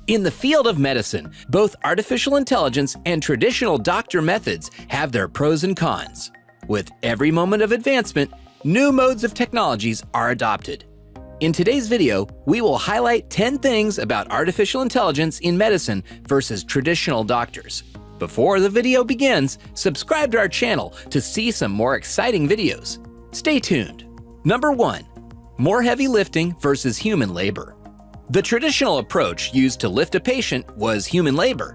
In the field of medicine, both artificial intelligence and traditional doctor methods have their pros and cons. With every moment of advancement, new modes of technologies are adopted. In today's video, we will highlight 10 things about artificial intelligence in medicine versus traditional doctors. Before the video begins, subscribe to our channel to see some more exciting videos. Stay tuned. Number 1. More heavy lifting versus human labor. The traditional approach used to lift a patient was human labor.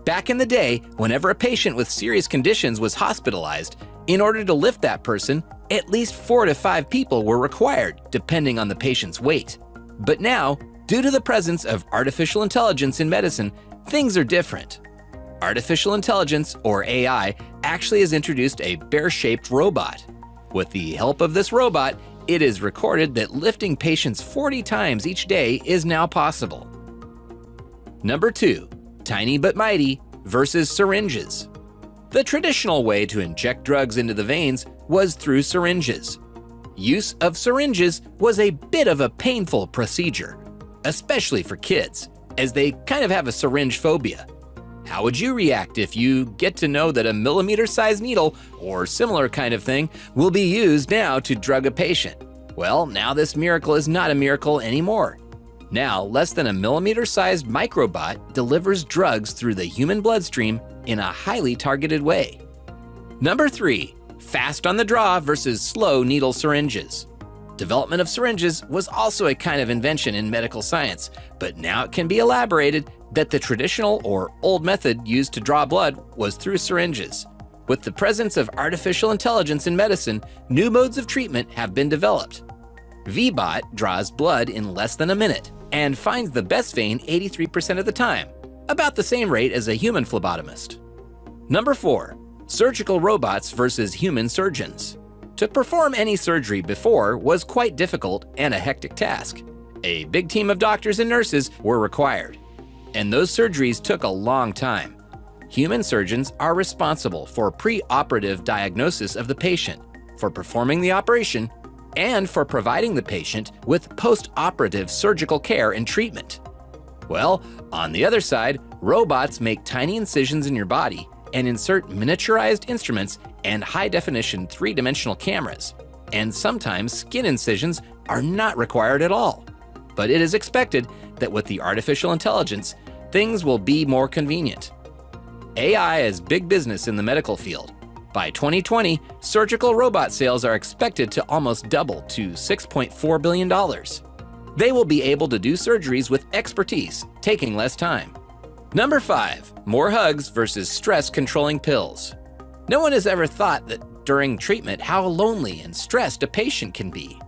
Back in the day, whenever a patient with serious conditions was hospitalized, in order to lift that person, at least 4 to 5 people were required, depending on the patient's weight. But now, due to the presence of artificial intelligence in medicine, things are different. Artificial intelligence, or AI, actually has introduced a bear-shaped robot. With the help of this robot, it is recorded that lifting patients 40 times each day is now possible. Number 2. Tiny but mighty versus syringes. The traditional way to inject drugs into the veins was through syringes. Use of syringes was a bit of a painful procedure, especially for kids, as they kind of have a syringe phobia. How would you react if you get to know that a millimeter-sized needle, or similar kind of thing, will be used now to drug a patient? Well, now this miracle is not a miracle anymore. Now, less than a millimeter-sized microbot delivers drugs through the human bloodstream in a highly targeted way. Number 3. Fast on the draw versus slow needle syringes. Development of syringes was also a kind of invention in medical science, but now it can be elaborated that the traditional or old method used to draw blood was through syringes. With the presence of artificial intelligence in medicine, new modes of treatment have been developed. VBot draws blood in less than a minute and finds the best vein 83% of the time, about the same rate as a human phlebotomist. Number 4. Surgical robots versus human surgeons. To perform any surgery before was quite difficult and a hectic task. A big team of doctors and nurses were required, and those surgeries took a long time. Human surgeons are responsible for pre-operative diagnosis of the patient, for performing the operation, and for providing the patient with post-operative surgical care and treatment. Well, on the other side, robots make tiny incisions in your body and insert miniaturized instruments and high-definition 3-dimensional cameras. And sometimes skin incisions are not required at all. But it is expected that with the artificial intelligence, things will be more convenient. AI is big business in the medical field. By 2020, surgical robot sales are expected to almost double to $6.4 billion. They will be able to do surgeries with expertise, taking less time. Number 5. More hugs versus stress-controlling pills. No one has ever thought that during treatment how lonely and stressed a patient can be.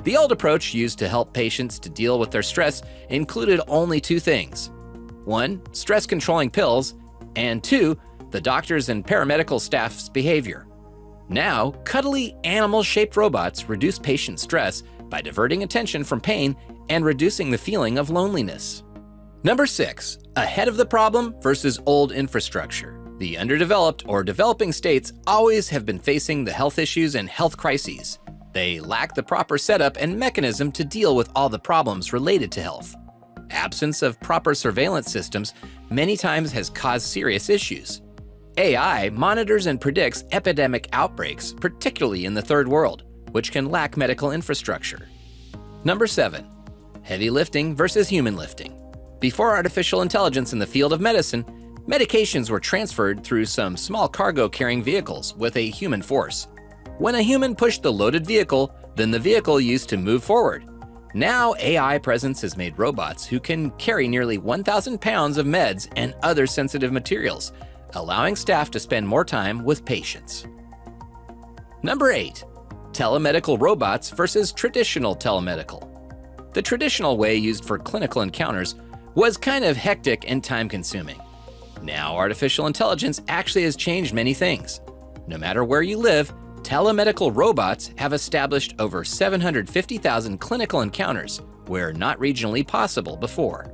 The old approach used to help patients to deal with their stress included only 2 things. 1. Stress-controlling pills, and 2. The doctors and paramedical staff's behavior. Now, cuddly animal-shaped robots reduce patient stress by diverting attention from pain and reducing the feeling of loneliness. Number 6. Ahead of the problem versus old infrastructure. The underdeveloped or developing states always have been facing the health issues and health crises. They lack the proper setup and mechanism to deal with all the problems related to health. Absence of proper surveillance systems many times has caused serious issues. AI monitors and predicts epidemic outbreaks, particularly in the third world, which can lack medical infrastructure. Number 7. Heavy lifting versus human lifting. Before artificial intelligence in the field of medicine, medications were transferred through some small cargo-carrying vehicles with a human force. When a human pushed the loaded vehicle, then the vehicle used to move forward. Now AI presence has made robots who can carry nearly 1,000 pounds of meds and other sensitive materials, allowing staff to spend more time with patients. Number 8. Telemedical robots versus traditional telemedical. The traditional way used for clinical encounters was kind of hectic and time-consuming. Now artificial intelligence actually has changed many things. No matter where you live, telemedical robots have established over 750,000 clinical encounters where not regionally possible before.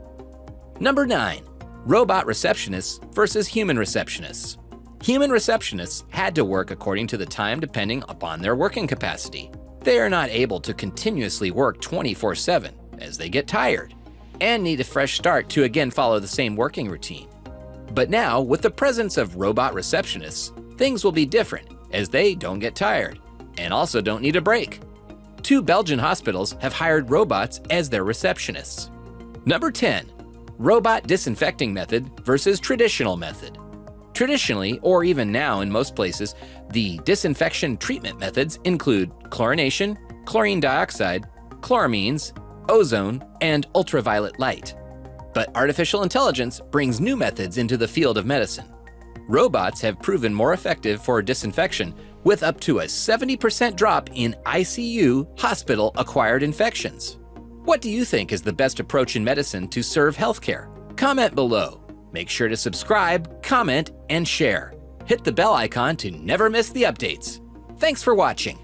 Number 9. Robot receptionists versus human receptionists. Human receptionists had to work according to the time depending upon their working capacity. They are not able to continuously work 24/7 as they get tired. and need a fresh start to again follow the same working routine. But now, with the presence of robot receptionists, things will be different, as they don't get tired and also don't need a break. 2 Belgian hospitals have hired robots as their receptionists. Number 10. Robot disinfecting method versus traditional method. Traditionally, or even now in most places, the disinfection treatment methods include chlorination, chlorine dioxide, chloramines, ozone, and ultraviolet light. But artificial intelligence brings new methods into the field of medicine. Robots have proven more effective for disinfection with up to a 70% drop in ICU hospital-acquired infections. What do you think is the best approach in medicine to serve healthcare? Comment below. Make sure to subscribe, comment, and share. Hit the bell icon to never miss the updates. Thanks for watching.